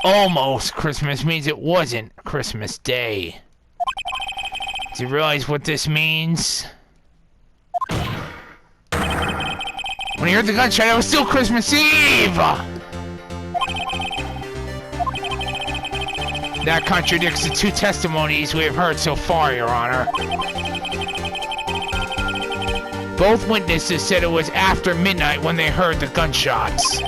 almost Christmas means it wasn't Christmas Day. Do you realize what this means? When you heard the gunshot, it was still Christmas Eve! That contradicts the two testimonies we have heard so far, Your Honor. Both witnesses said it was after midnight when they heard the gunshots.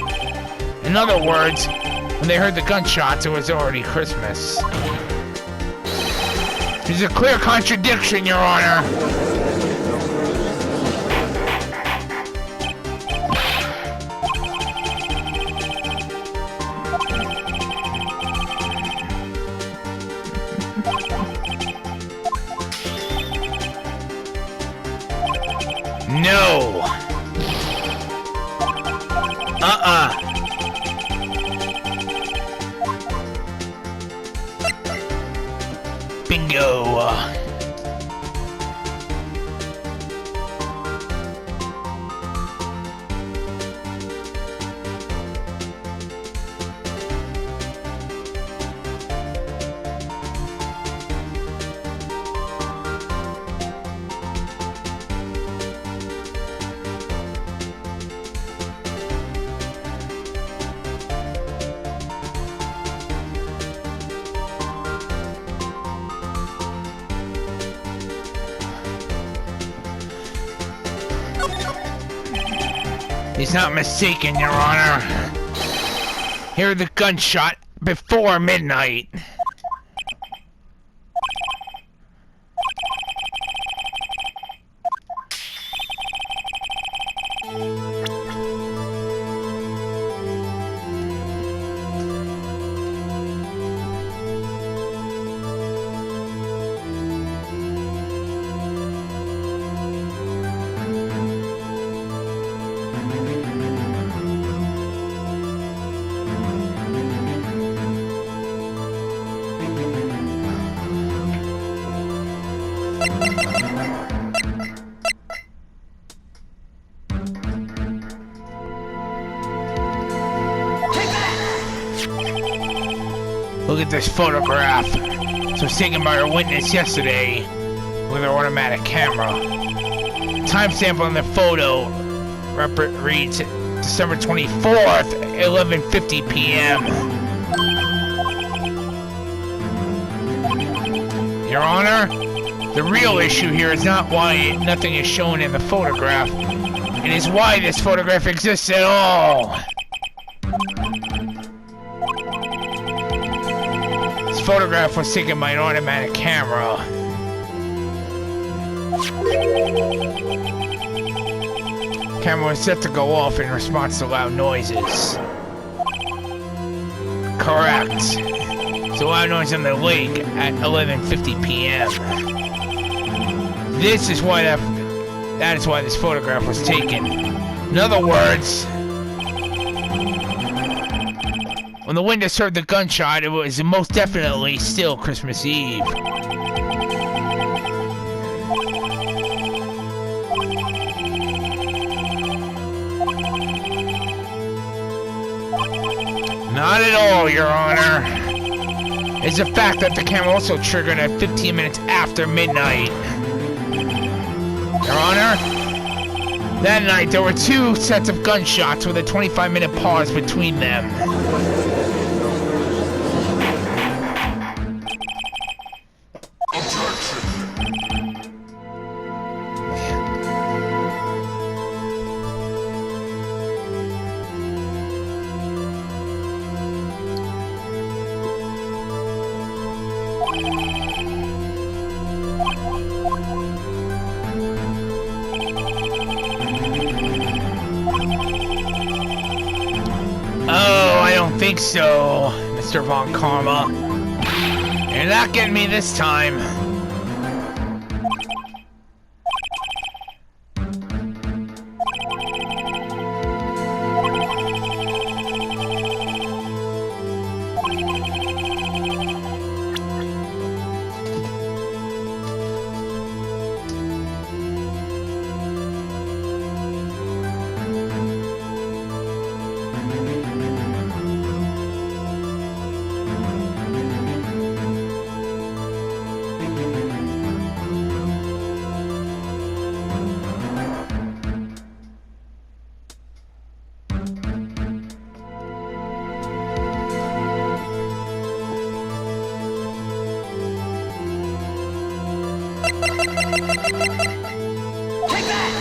In other words, when they heard the gunshots, it was already Christmas. There's a clear contradiction, Your Honor. No. Bingo. He's not mistaken, Your Honor. Hear the gunshot before midnight. Look at this photograph. It was taken by our witness yesterday with our automatic camera. Timestamp on the photo reads December 24th, 11:50 p.m. Your Honor, the real issue here is not why nothing is shown in the photograph. It is why this photograph exists at all. This photograph was taken by an automatic camera. Camera was set to go off in response to loud noises. Correct. So loud noise in the lake at 11:50 p.m. This is why that is why this photograph was taken. In other words, when the witness heard the gunshot, it was most definitely still Christmas Eve. Not at all, Your Honor. It's a fact that the camera also triggered at 15 minutes after midnight. Your Honor, that night there were two sets of gunshots with a 25-minute pause between them. Think so, Mr. Von Karma. You're not getting me this time. Take that!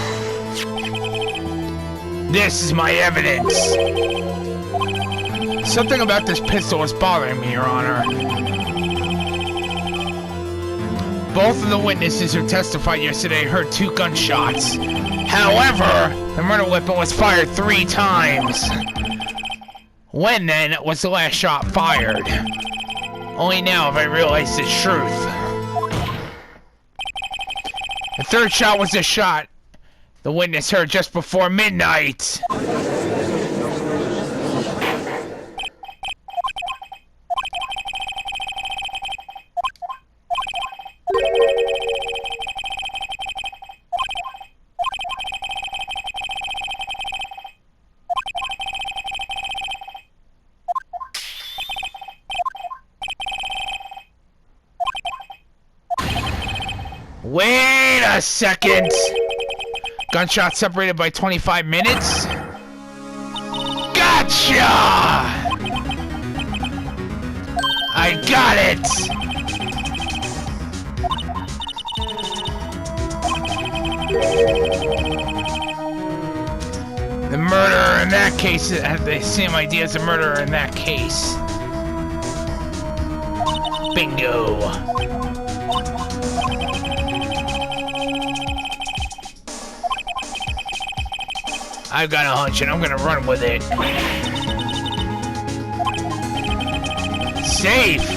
This is my evidence. Something about this pistol is bothering me, Your Honor. Both of the witnesses who testified yesterday heard 2 gunshots. However, the murder weapon was fired 3 times. When then was the last shot fired? Only now have I realized the truth. The 3rd shot was a shot the witness heard just before midnight. Wait a second! Gunshot separated by 25 minutes? Gotcha! I got it! The murderer in that case had the same idea as the murderer in that case. Bingo! I've got a hunch and I'm gonna run with it. Safe!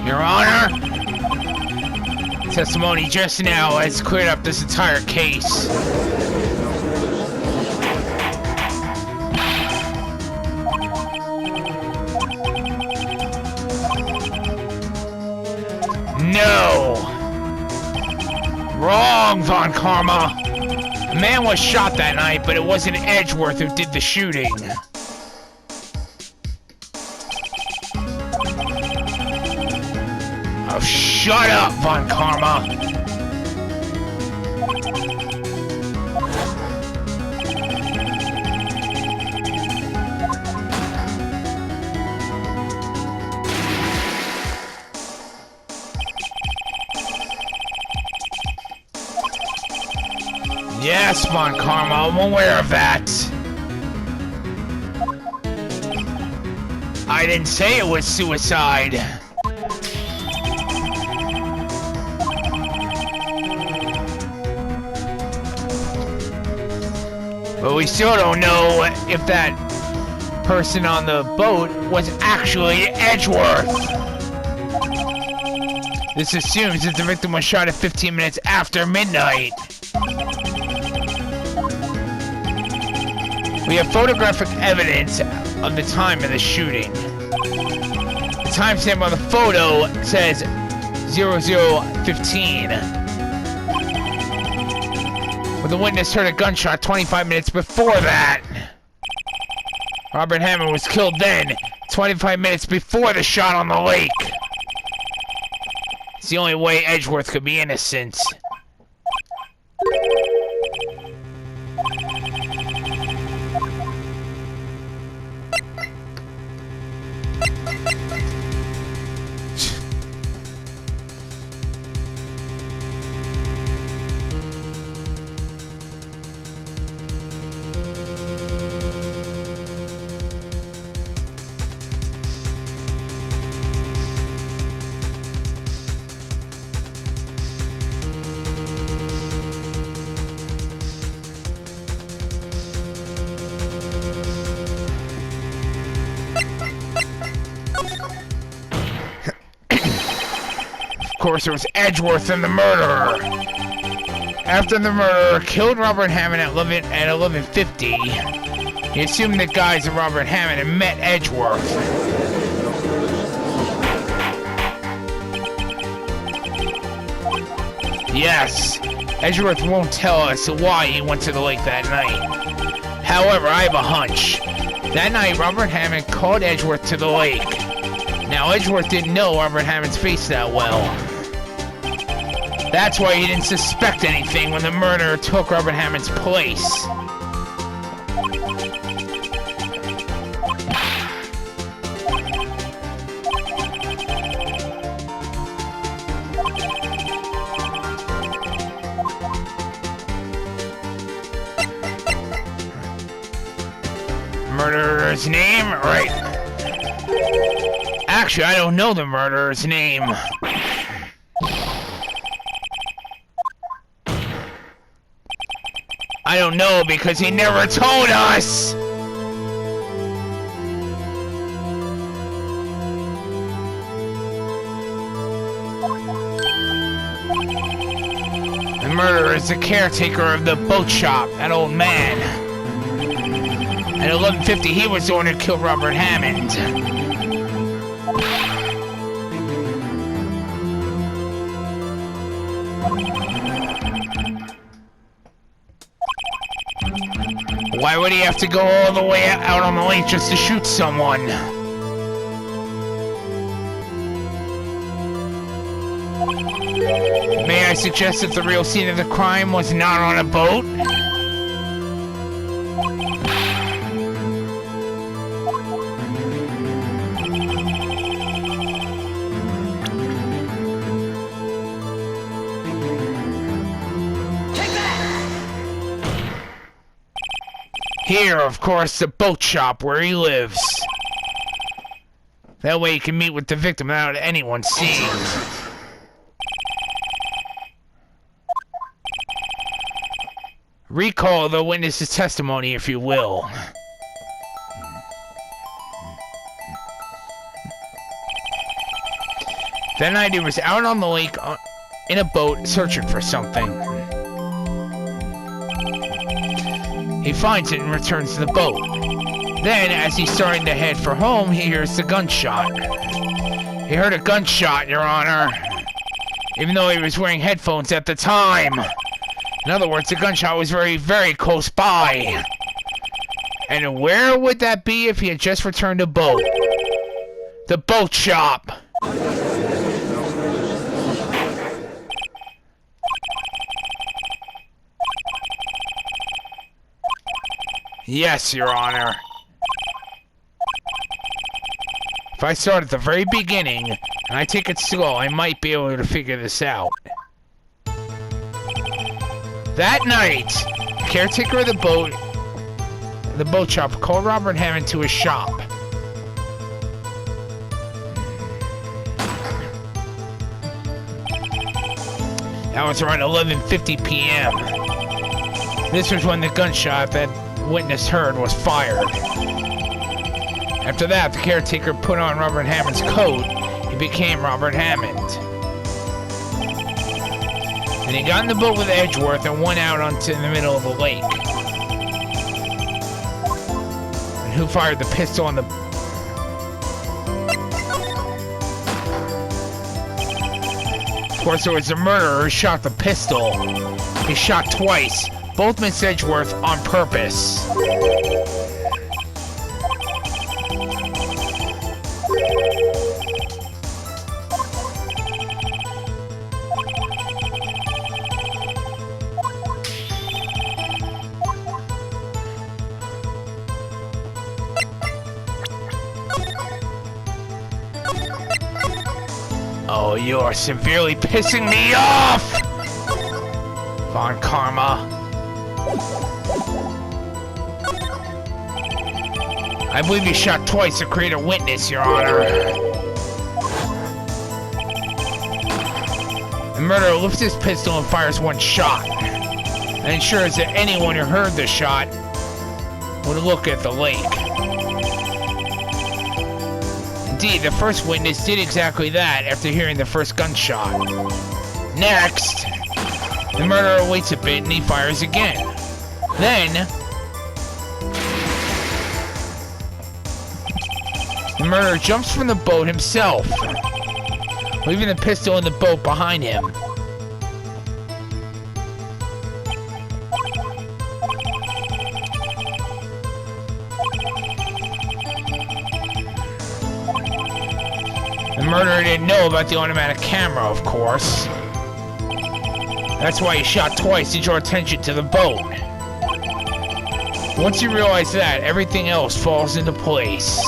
Your Honor, testimony just now has cleared up this entire case. No! Wrong, Von Karma! A man was shot that night, but it wasn't Edgeworth who did the shooting. Oh, shut up, Von Karma! Yes, Von Karma, I'm aware of that. I didn't say it was suicide. But we still don't know if that person on the boat was actually Edgeworth. This assumes that the victim was shot at 15 minutes after midnight. We have photographic evidence of the time of the shooting. The timestamp on the photo says 00:15. But the witness heard a gunshot 25 minutes before that. Robert Hammond was killed then, 25 minutes before the shot on the lake. It's the only way Edgeworth could be innocent. Of course, it was Edgeworth and the murderer. After the murderer killed Robert Hammond at 11:50, he assumed the guise of Robert Hammond and met Edgeworth. Yes, Edgeworth won't tell us why he went to the lake that night. However, I have a hunch. That night, Robert Hammond called Edgeworth to the lake. Now, Edgeworth didn't know Robert Hammond's face that well. That's why he didn't suspect anything when the murderer took Robert Hammond's place. Murderer's name? Right. Actually, I don't know the murderer's name. I don't know because he never told us! The murderer is the caretaker of the boat shop, that old man. At 11:50, he was the one who killed Robert Hammond. Why would he have to go all the way out on the lake just to shoot someone? May I suggest that the real scene of the crime was not on a boat? Here, of course, the boat shop where he lives. That way he can meet with the victim without anyone seeing. Recall the witness's testimony, if you will. That night he was out on the lake in a boat searching for something. He finds it and returns to the boat. Then, as he's starting to head for home, he hears the gunshot. He heard a gunshot, Your Honor, even though he was wearing headphones at the time. In other words, the gunshot was very, very close by. And where would that be if he had just returned to boat? The boat shop. Yes, Your Honor. If I start at the very beginning, and I take it slow, I might be able to figure this out. That night, the caretaker of the boat shop called Robert Hammond to his shop. That was around 11:50 p.m. This was when the gunshot that witness heard was fired. After that, the caretaker put on Robert Hammond's coat. He became Robert Hammond. And he got in the boat with Edgeworth and went out onto the middle of the lake. And who fired the pistol on the... Of course, it was the murderer who shot the pistol. He shot twice. Both missed Edgeworth on purpose. Oh, you are severely pissing me off! Von Karma. I believe you shot twice to create a witness, Your Honor. The murderer lifts his pistol and fires one shot, and ensures that anyone who heard the shot would look at the lake. Indeed, the first witness did exactly that after hearing the first gunshot. Next, the murderer waits a bit and he fires again. Then, the murderer jumps from the boat himself, leaving the pistol in the boat behind him. The murderer didn't know about the automatic camera, of course. That's why he shot twice to draw attention to the boat. Once you realize that, everything else falls into place.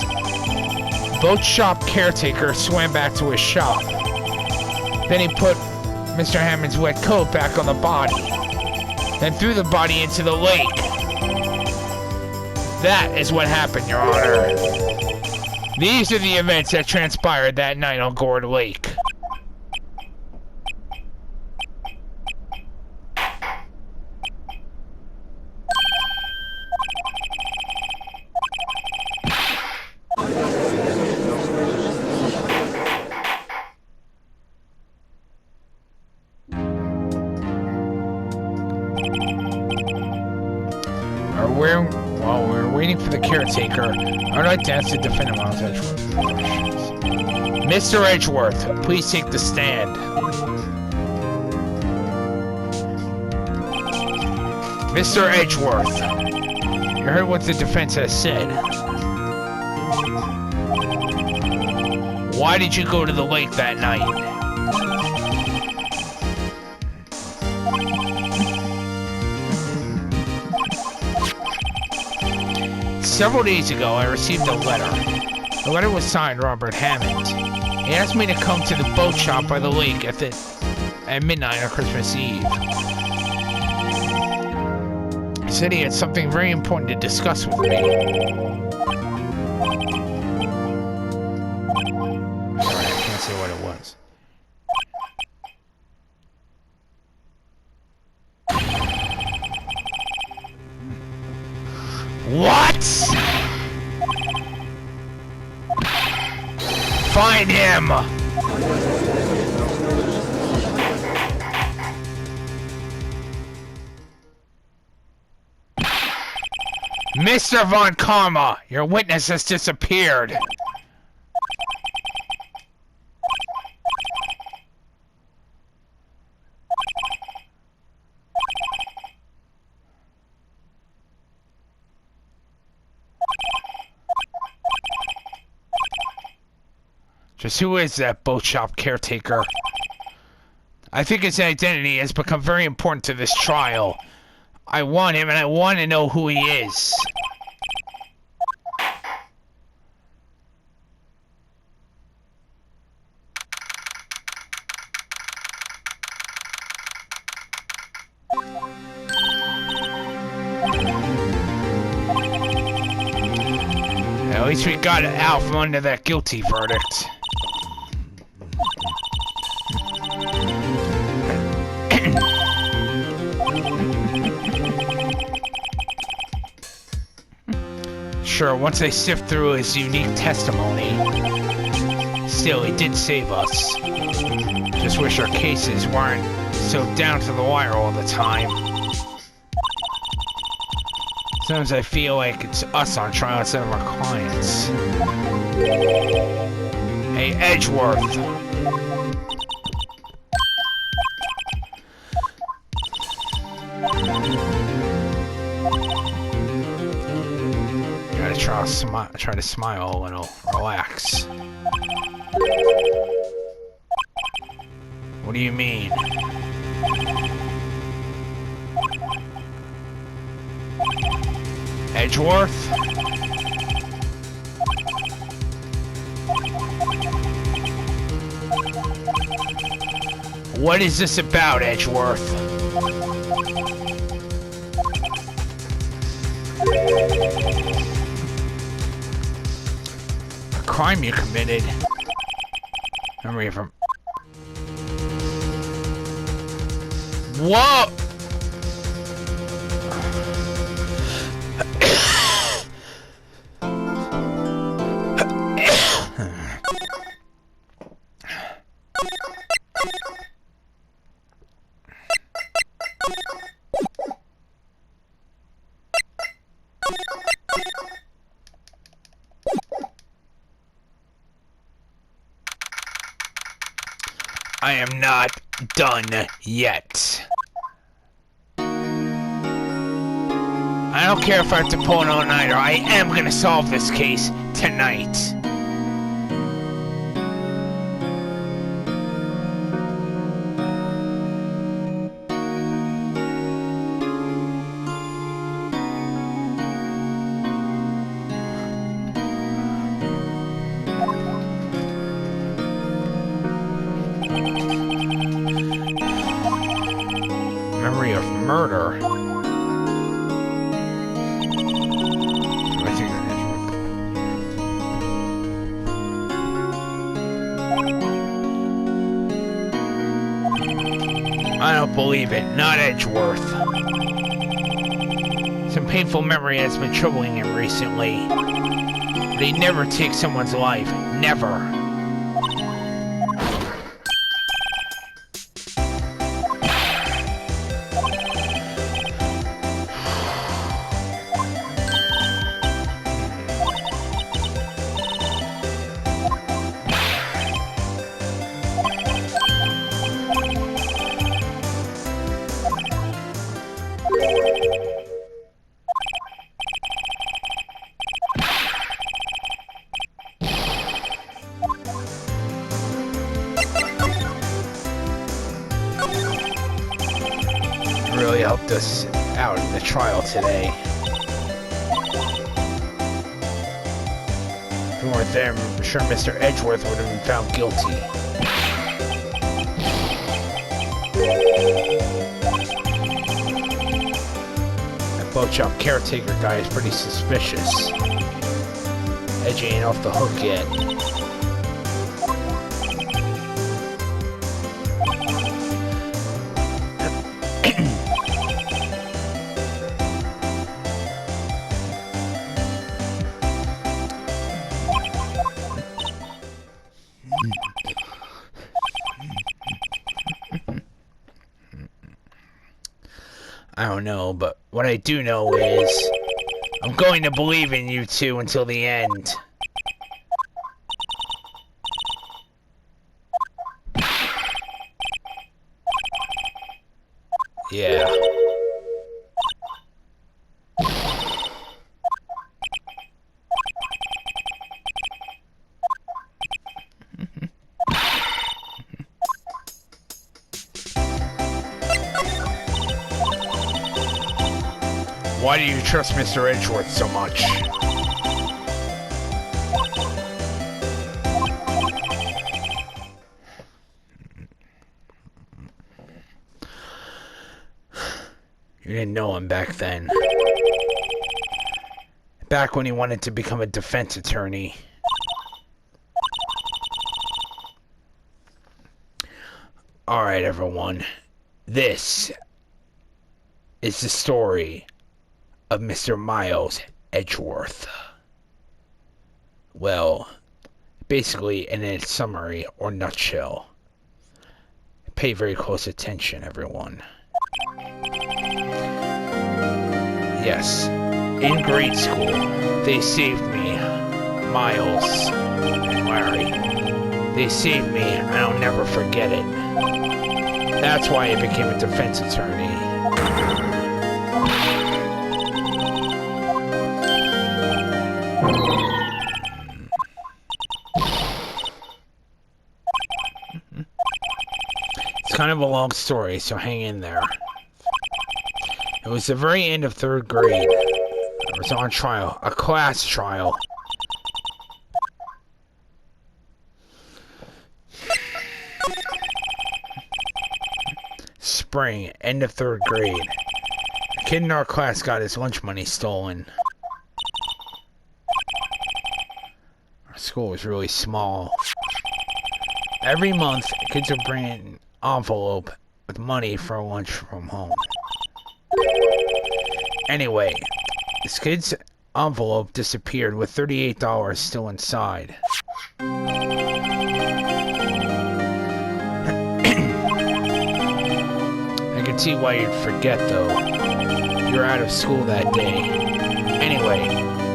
Boat shop caretaker swam back to his shop. Then he put Mr. Hammond's wet coat back on the body. Then threw the body into the lake. That is what happened, Your Honor. These are the events that transpired that night on Gourd Lake. While we're waiting for the caretaker, I'd like to ask the defendant Miles Edgeworth questions. Mr. Edgeworth, please take the stand. Mr. Edgeworth, you heard what the defense has said. Why did you go to the lake that night? Several days ago, I received a letter. The letter was signed Robert Hammond. He asked me to come to the boat shop by the lake at midnight on Christmas Eve. He said he had something very important to discuss with me. Sorry, I can't say what it was. What? Find him! Mr. Von Karma, your witness has disappeared. Just who is that boat shop caretaker? I think his identity has become very important to this trial. I want him, and I want to know who he is. At least we got it out from under that guilty verdict. Sure, once they sift through his unique testimony. Still, he did save us. Just wish our cases weren't so down to the wire all the time. Sometimes I feel like it's us on trial instead of our clients. Hey, Edgeworth. Try to smile a little. Relax. What do you mean? Edgeworth? What is this about, Edgeworth? A crime you committed. Memory from... Whoa! I am not done yet. I don't care if I have to pull an all-nighter. I am gonna solve this case tonight. murder. I don't believe it. Not Edgeworth. Some painful memory has been troubling him recently. But he never takes someone's life. Never. Really helped us out in the trial today. If we weren't there, I'm sure Mr. Edgeworth would have been found guilty. That boat shop caretaker guy is pretty suspicious. Edge ain't off the hook yet. I don't know, but what I do know is I'm going to believe in you two until the end. Yeah. Why do you trust Mr. Edgeworth so much? You didn't know him back then. Back when he wanted to become a defense attorney. Alright, everyone. This is the story of Mr. Miles Edgeworth. Well, basically in a summary or nutshell. Pay very close attention, everyone. Yes, in grade school, they saved me, Miles and Larry. They saved me, and I'll never forget it. That's why I became a defense attorney. It's kind of a long story, so hang in there. It was the very end of 3rd grade. I was on trial, a class trial. Spring, end of 3rd grade. A kid in our class got his lunch money stolen. Our school was really small. Every month, kids would bring in an envelope with money for lunch from home. Anyway, this kid's envelope disappeared with $38 still inside. I can see why you'd forget, though. You're out of school that day. Anyway,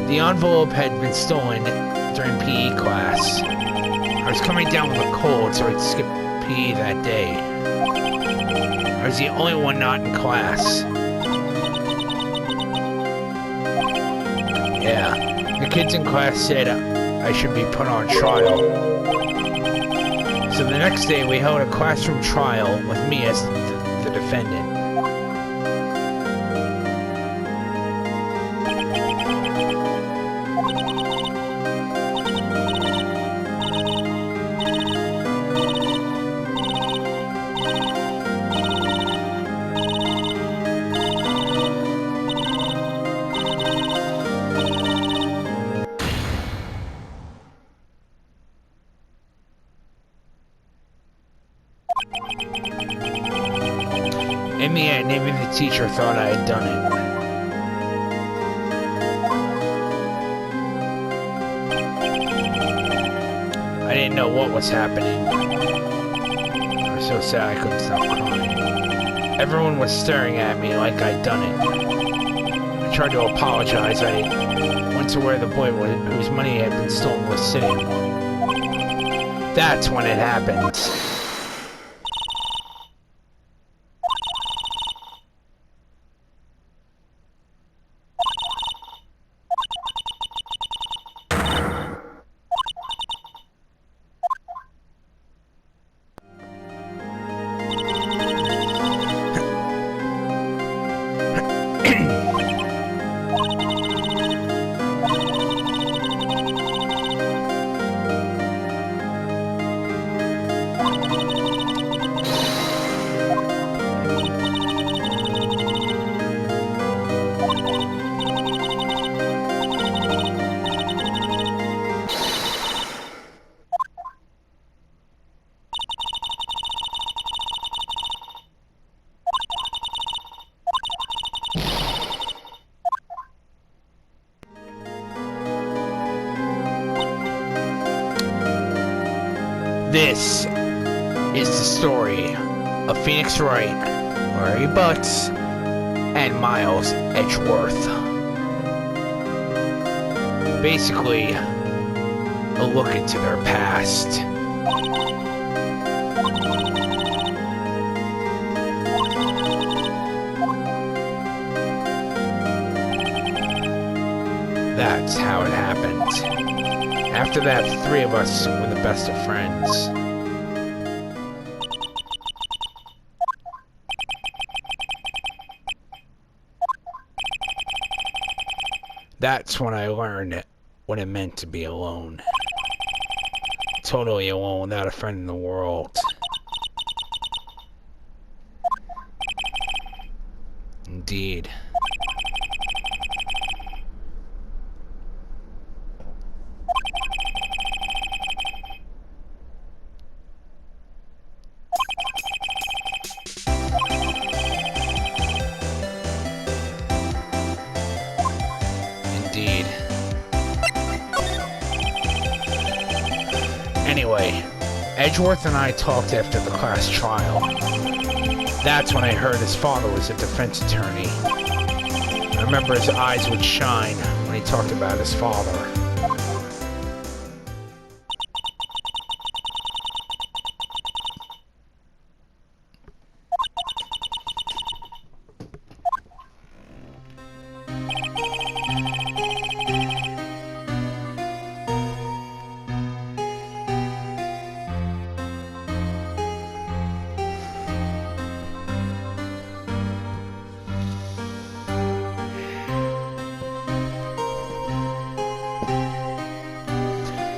the envelope had been stolen during PE class. I was coming down with a cold, so I'd skip PE that day. I was the only one not in class. Yeah, the kids in class said I should be put on trial. So the next day we held a classroom trial with me as the defendant. the end, even the teacher thought I had done it. I didn't know what was happening. I was so sad I couldn't stop crying. Everyone was staring at me like I'd done it. I tried to apologize. I went to where the boy whose money had been stolen was sitting. That's when it happened. This is the story of Phoenix Wright, Larry Butts, and Miles Edgeworth. Basically, a look into their past. That's how it happened. After that, the three of us were the best of friends. That's when I learned what it meant to be alone. Totally alone without a friend in the world. Indeed. Anyway, Edgeworth and I talked after the class trial. That's when I heard his father was a defense attorney. I remember his eyes would shine when he talked about his father.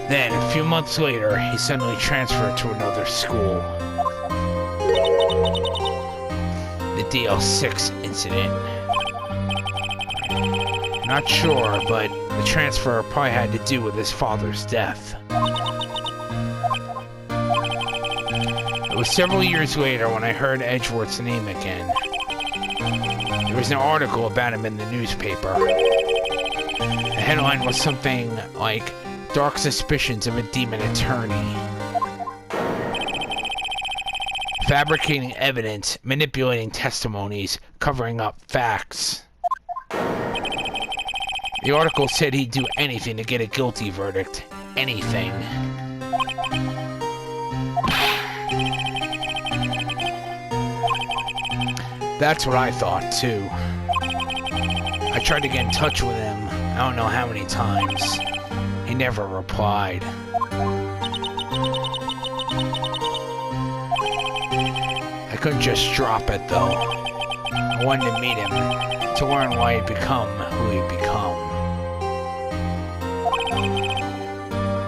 Then, a few months later, he suddenly transferred to another school. The DL6 incident. Not sure, but the transfer probably had to do with his father's death. It was several years later when I heard Edgeworth's name again. There was an article about him in the newspaper. The headline was something like, "Dark Suspicions of a Demon Attorney. Fabricating evidence, manipulating testimonies, covering up facts." The article said he'd do anything to get a guilty verdict. Anything. That's what I thought, too. I tried to get in touch with him, I don't know how many times. He never replied. I couldn't just drop it, though. I wanted to meet him, to learn why he'd become who he'd become.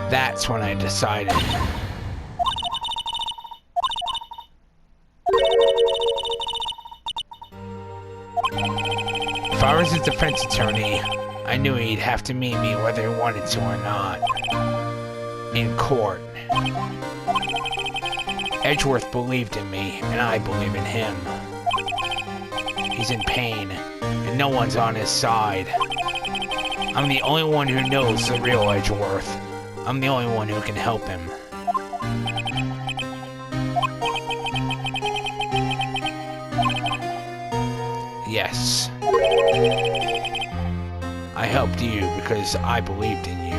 That's when I decided. If I was a defense attorney, I knew he'd have to meet me whether he wanted to or not. In court. Edgeworth believed in me, and I believe in him. he's in pain, and no one's on his side. I'm the only one who knows the real Edgeworth. I'm the only one who can help him. Yes. I helped you because I believed in you.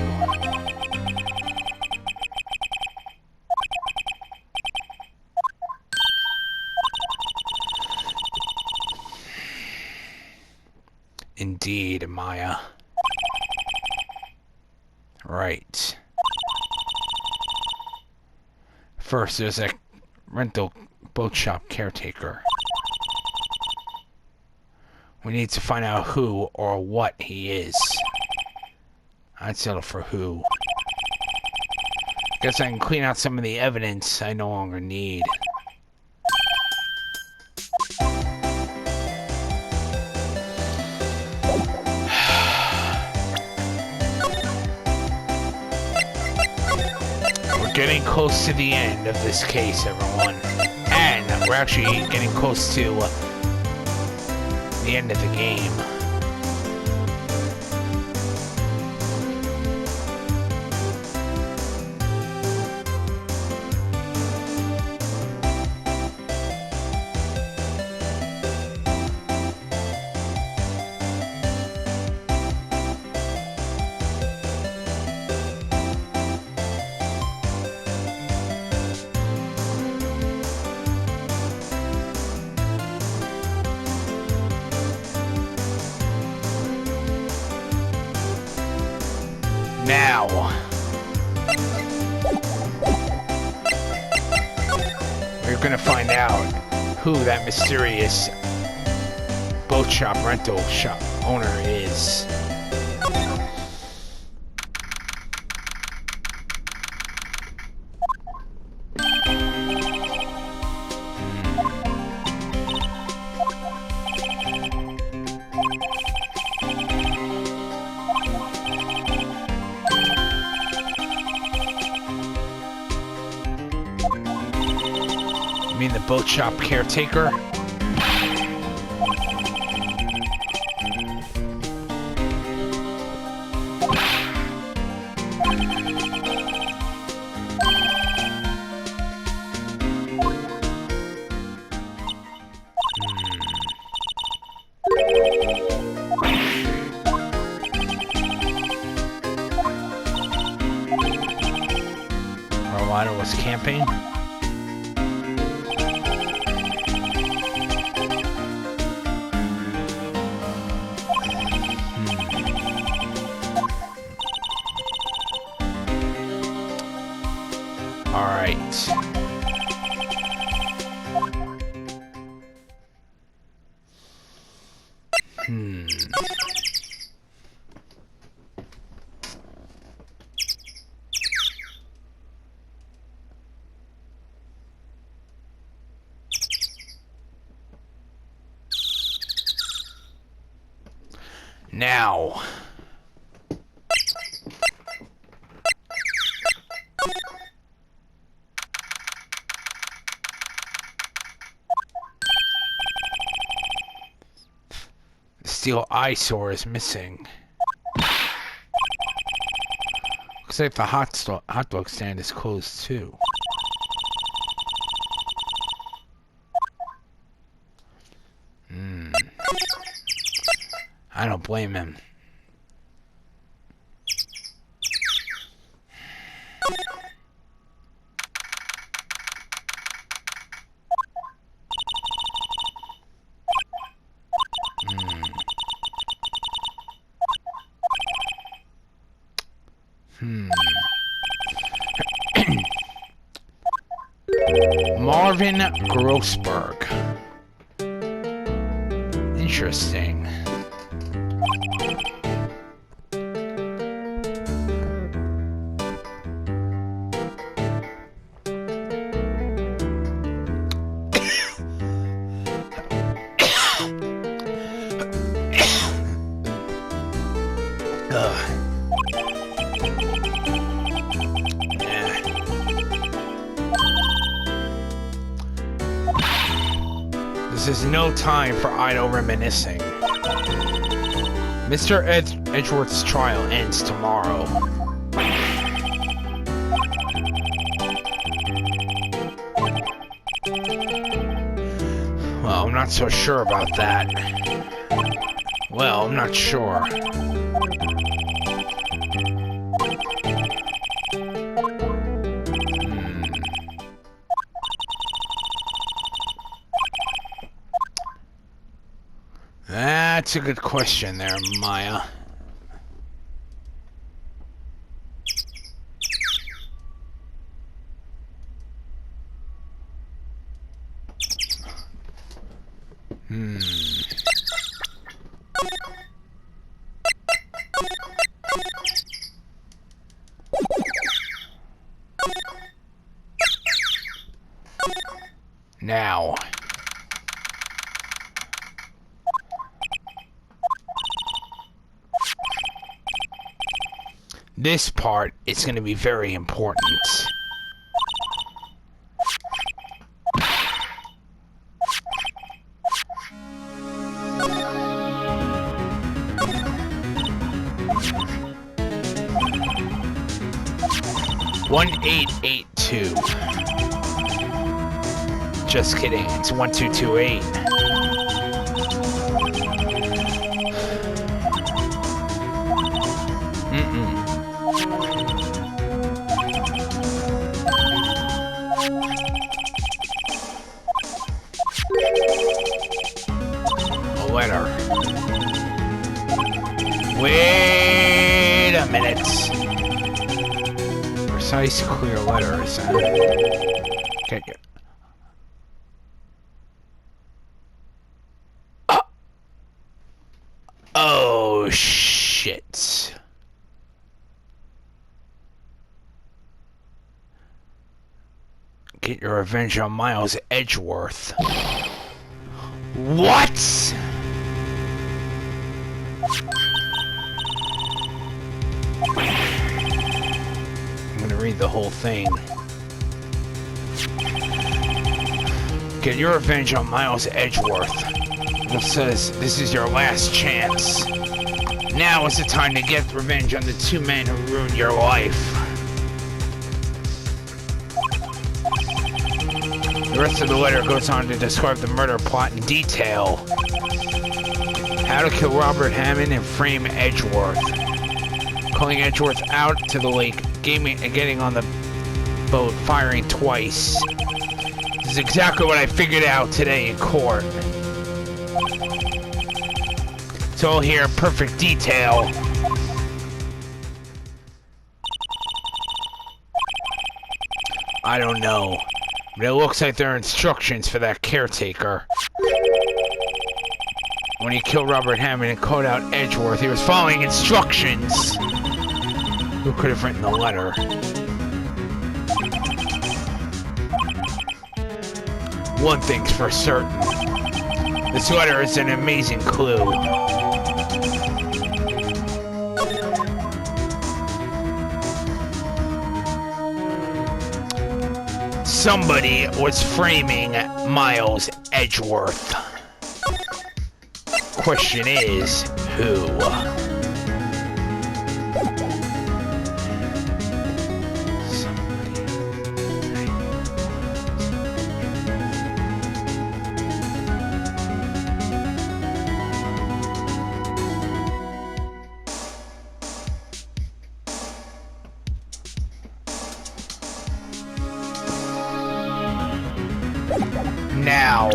Indeed, Maya. Right. First, there's a rental boat shop caretaker. We need to find out who or what he is. I'd settle for who. Guess I can clean out some of the evidence I no longer need. We're getting close to the end of this case, everyone. And we're actually getting close to the end of the game. Now, we're gonna find out who that mysterious boat shop rental shop owner is. You mean the boat shop caretaker? Rolando was camping. All right. Now. The steel eyesore is missing. Looks like the hot dog stand is closed too. I don't blame him. Marvin Grossberg. Interesting. This is no time for idle reminiscing. Mr. Edgeworth's trial ends tomorrow. Well, I'm not so sure about that. Well, I'm not sure. That's a good question there, Maya. Now. This part is going to be very important. (1882). Just kidding, it's 1228. A letter. Wait a minute. Precise, clear letters. Okay. Oh, shit. Get your revenge on Miles Edgeworth. What? I'm gonna read the whole thing. Get your revenge on Miles Edgeworth. It says, this is your last chance. Now is the time to get revenge on the two men who ruined your life. The rest of the letter goes on to describe the murder plot in detail. How to kill Robert Hammond and frame Edgeworth. Calling Edgeworth out to the lake, getting on the boat, firing twice. This is exactly what I figured out today in court. It's all here in perfect detail. I don't know. But it looks like there are instructions for that caretaker. When he killed Robert Hammond and called out Edgeworth, he was following instructions. Who could have written the letter? One thing's for certain. This letter is an amazing clue. Somebody was framing Miles Edgeworth. Question is, who? Now.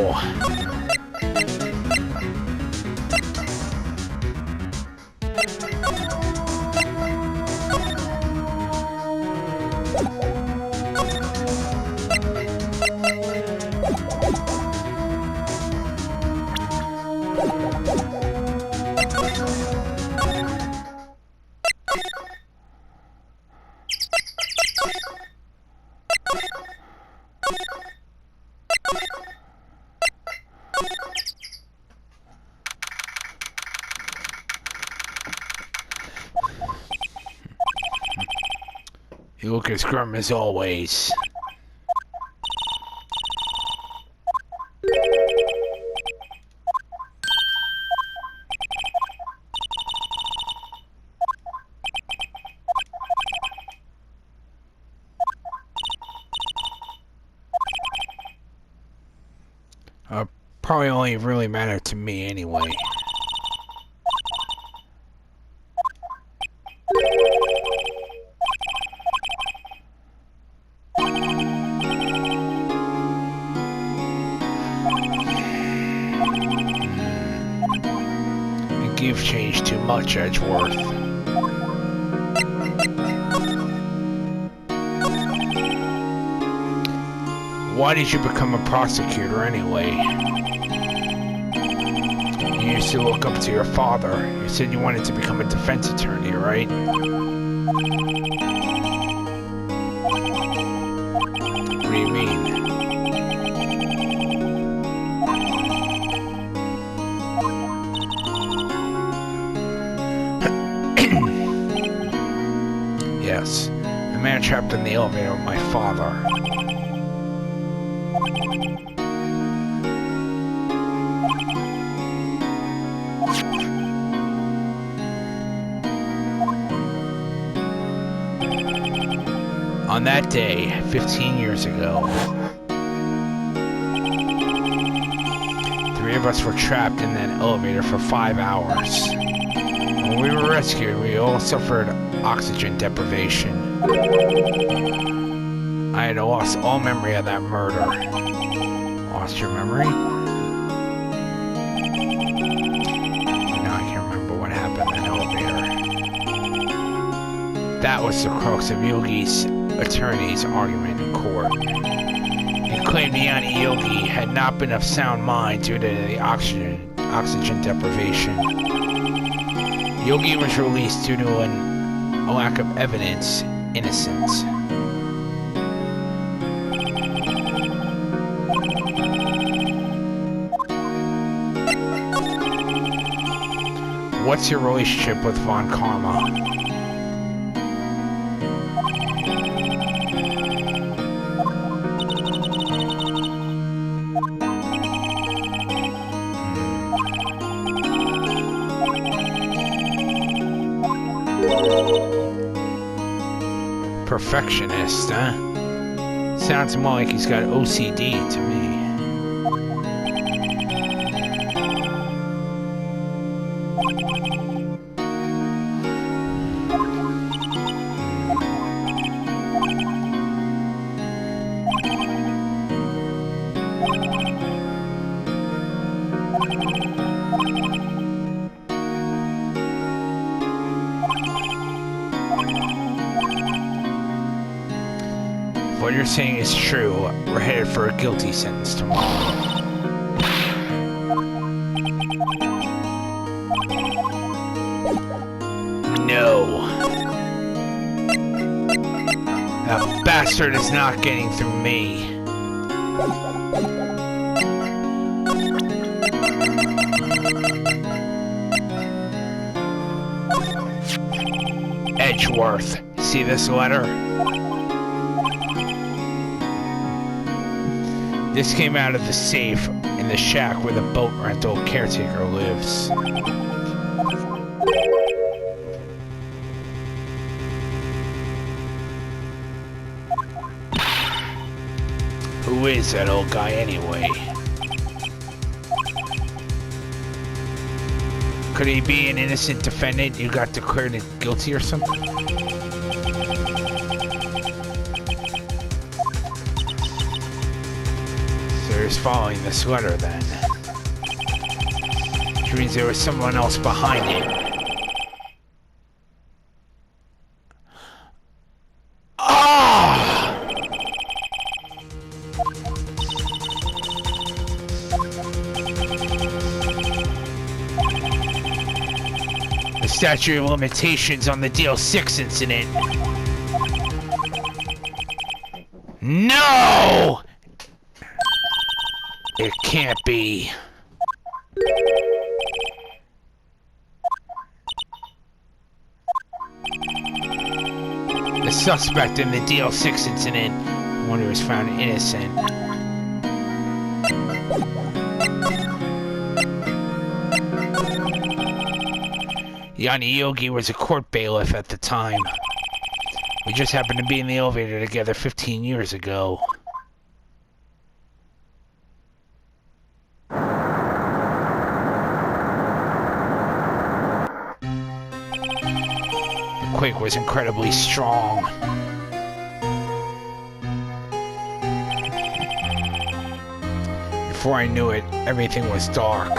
You look as grim as always. Probably only really matter to me anyway. You've changed too much, Edgeworth. Why did you become a prosecutor anyway? You used to look up to your father. You said you wanted to become a defense attorney, right? What do you mean? Yes, the man trapped in the elevator with my father. On that day, 15 years ago, 3 of us were trapped in that elevator for 5 hours. When we were rescued, we all suffered oxygen deprivation. I had lost all memory of that murder. Lost your memory? Now I can't remember what happened in the elevator. That was the crux of Yogi's attorney's argument in court. He claimed Yanni Yogi had not been of sound mind due to the oxygen deprivation. Yogi was released due to a lack of evidence, innocence. What's your relationship with Von Karma? Perfectionist, huh? Sounds more like he's got OCD to me. What you're saying is true. We're headed for a guilty sentence tomorrow. No. That bastard is not getting through me. Edgeworth, see this letter? This came out of the safe in the shack where the boat rental caretaker lives. Who is that old guy anyway? Could he be an innocent defendant you got declared guilty or something? He's following this letter then. Which means there was someone else behind it. Ah! The statute of limitations on the Deal 6 incident. No! It can't be. The suspect in the DL6 incident, the one who was found innocent. Yanni Yogi was a court bailiff at the time. We just happened to be in the elevator together 15 years ago. incredibly strong. Before I knew it, everything was dark.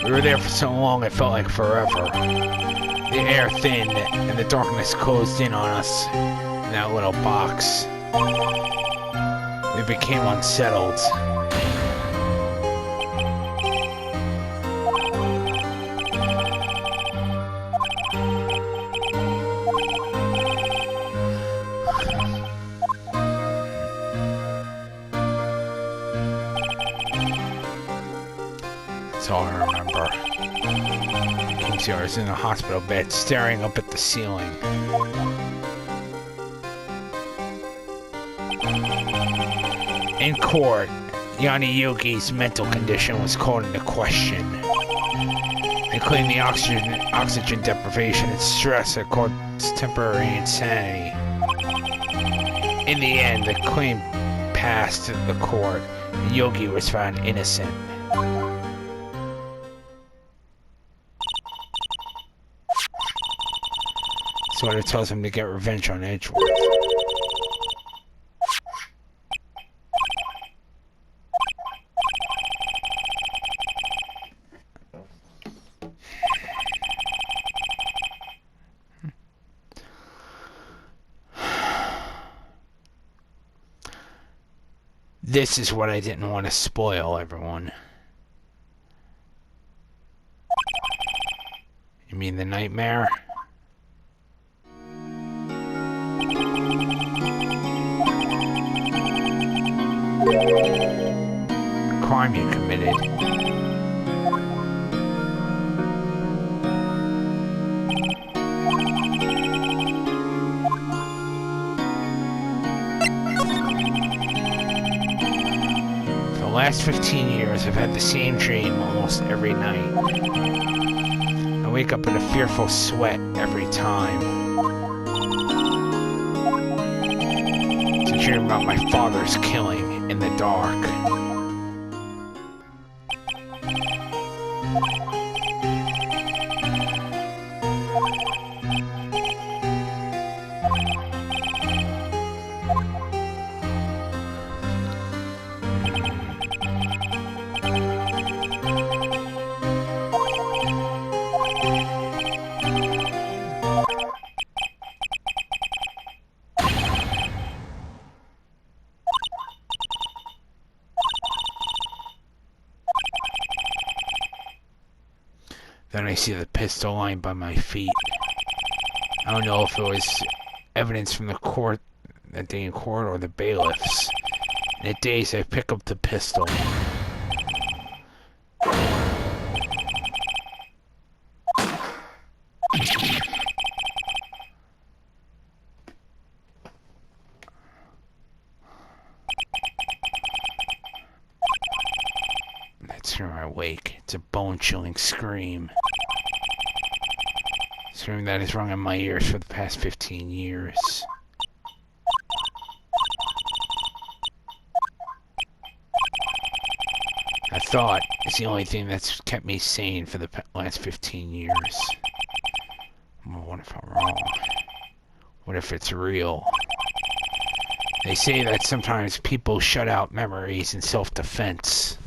We were there for so long it felt like forever. The air thinned and the darkness closed in on us in that little box. We became unsettled. That's all I remember. I was in a hospital bed, staring up at the ceiling. In court, Yanni Yogi's mental condition was called into question. They claimed the oxygen deprivation and stress had caused temporary insanity. In the end, the claim passed the court, and Yogi was found innocent. So it tells him to get revenge on Edgeworth. This is what I didn't want to spoil, everyone. You mean the nightmare? Crime you committed. For the last 15 years, I've had the same dream almost every night. I wake up in a fearful sweat every time. It's a dream about my father's killing in the dark. Then I see the pistol lying by my feet. I don't know if it was evidence from the court that day in court or the bailiffs. In a daze, I pick up the pistol. That's when I wake. It's a bone-chilling scream. Scream that has rung in my ears for the past 15 years. I thought it's the only thing that's kept me sane for the last 15 years. Well, what if I'm wrong? What if it's real? They say that sometimes people shut out memories in self-defense.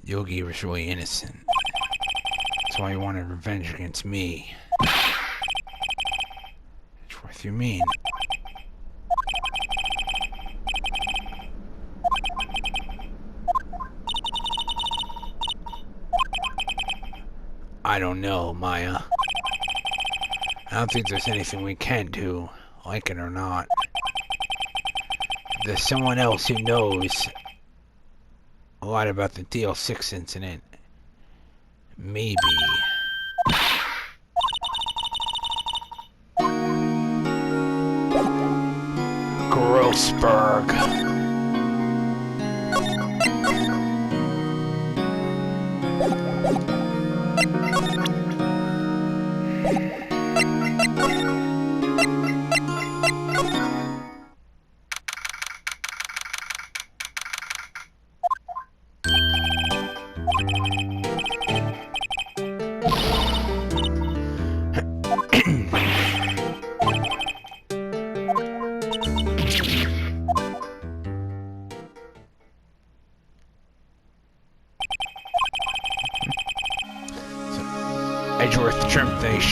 Yogi was really innocent. That's why he wanted revenge against me. Edgeworth, you mean? I don't know, Maya. I don't think there's anything we can do, like it or not. There's someone else who knows a lot about the DL6 incident. Maybe. Grossberg.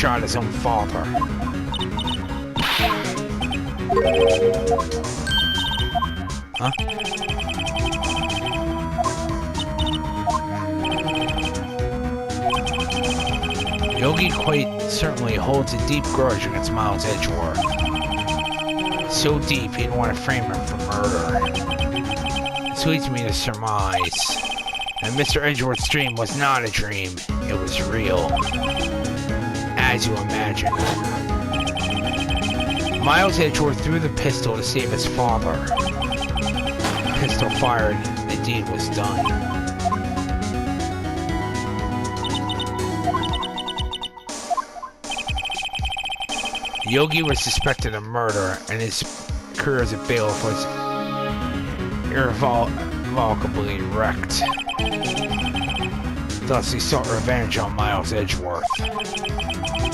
shot his own father. Huh? Yogi quite certainly holds a deep grudge against Miles Edgeworth. So deep he'd want to frame him for murder. This leads me to surmise that Mr. Edgeworth's dream was not a dream, it was real. As you imagine. Miles Edgeworth threw the pistol to save his father. The pistol fired, the deed was done. Yogi was suspected of murder, and his career as a bailiff was irrevocably wrecked. Thus, he sought revenge on Miles Edgeworth.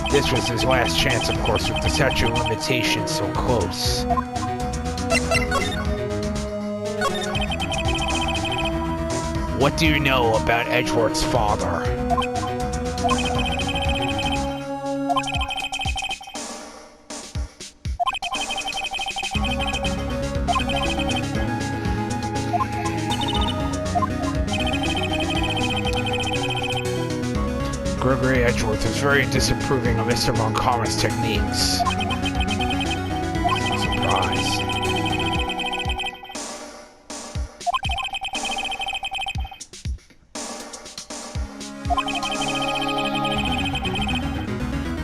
This was his last chance, of course, with the statute of limitations so close. What do you know about Edgeworth's father? Gregory Edgeworth was very disapproving of Mr. Montgomery's techniques. Surprise.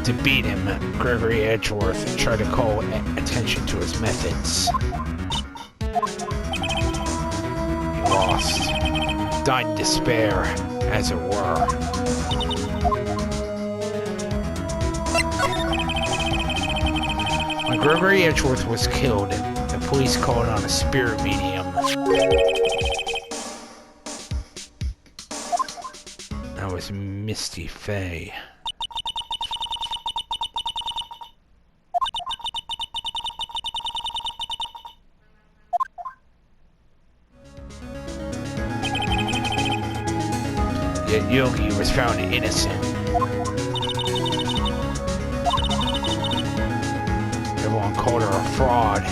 To beat him, Gregory Edgeworth tried to call attention to his methods. He lost. Died in despair, as it were. When Gregory Edgeworth was killed, the police called on a spirit medium. That was Misty Fay. Yet Yogi was found innocent. Everyone called her a fraud.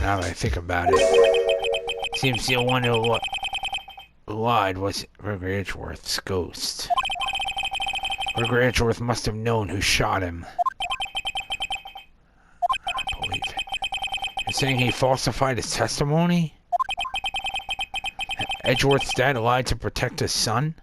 Now that I think about it, seems the one who lied was Gregory Edgeworth's ghost. Gregory Edgeworth must have known who shot him. I believe it. You're saying he falsified his testimony? Edgeworth's dad lied to protect his son?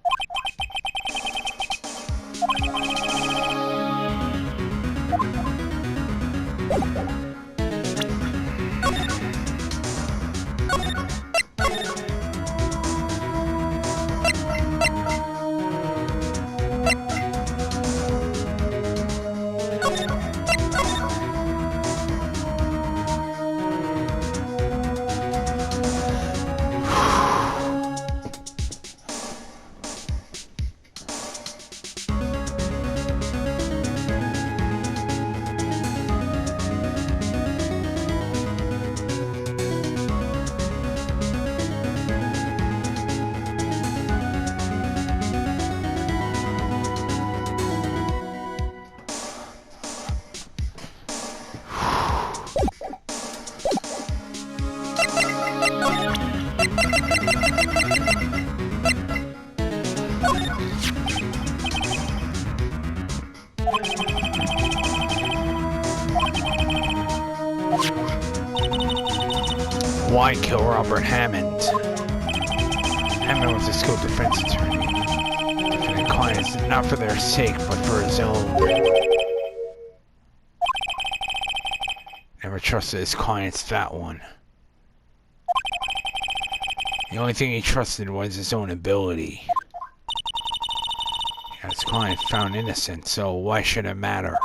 Why kill Robert Hammond? Hammond was a skilled defense attorney. Defending clients not for their sake, but for his own. Never trusted his clients, that one. The only thing he trusted was his own ability. He got his client found innocent, so why should it matter?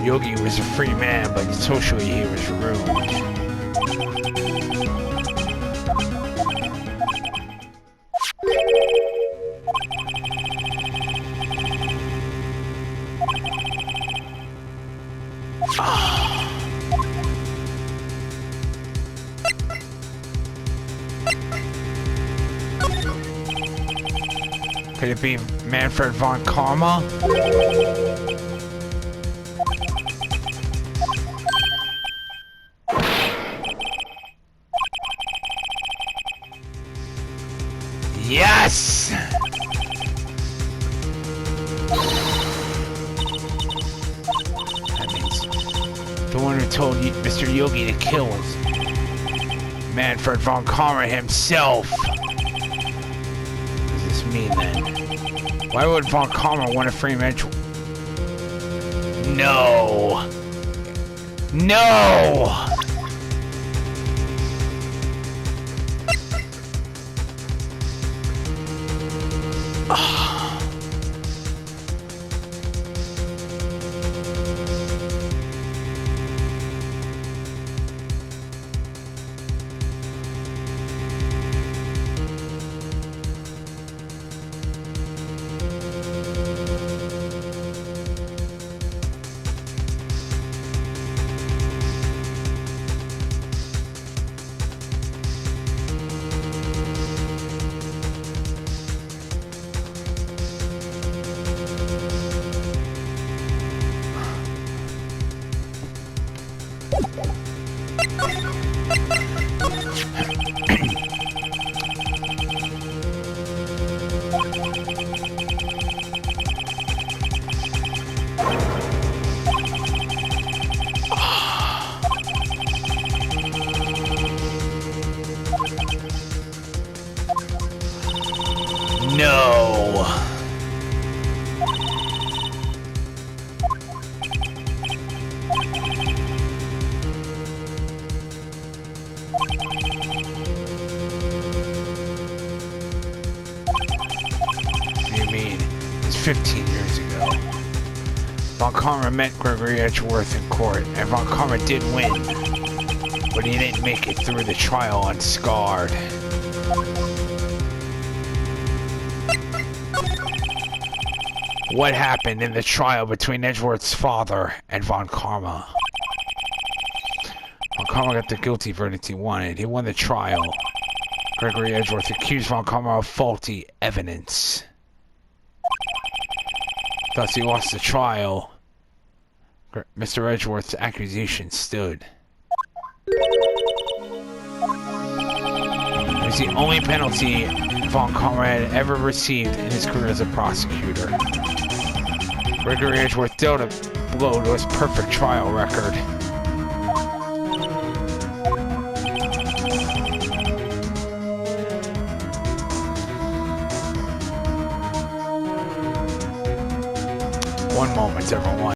Yogi was a free man, but socially he was ruined. Could it be Manfred von Karma? Yes! That means the one who told Mr. Yogi to kill us. Manfred von Karma himself. What does this mean then? Why would von Karma want to frame Edgeworth? No! No! No. What do you mean? It was 15 years ago. Von Karma met Gregory Edgeworth in court, and Von Karma did win. But he didn't make it through the trial unscarred. What happened in the trial between Edgeworth's father and Von Karma? Von Karma got the guilty verdict he wanted. He won the trial. Gregory Edgeworth accused Von Karma of faulty evidence. Thus he lost the trial. Mr. Edgeworth's accusation stood. It was the only penalty Von Karma had ever received in his career as a prosecutor. Gregory Edgeworth dealt a blow to his perfect trial record. One moment, everyone.